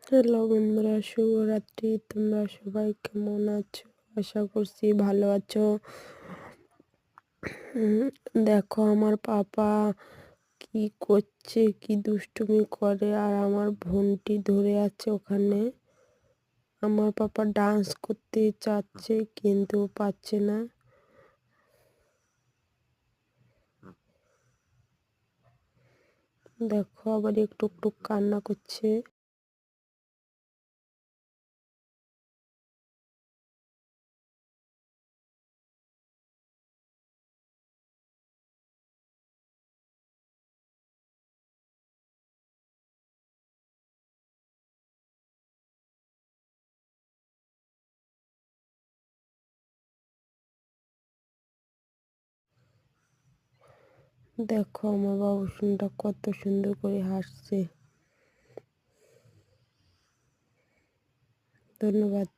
Hello বন্ধুরা, শুভরাত্রি। তোমরা সবাই কেমন আছো? আশা করছি ভালো আছো। দেখো আমার পাপা কি করছে, কি দুষ্টুমি করে, আর আমার বোনটি ধরে আছে ওখানে। আমার পাপা ডান্স করতে চাচ্ছে কিন্তু পাচ্ছে না। দেখো আবার একটু একটু কান্না করছে। দেখো আমার বাবুসোনাটা কত সুন্দর করে হাসছে। ধন্যবাদ।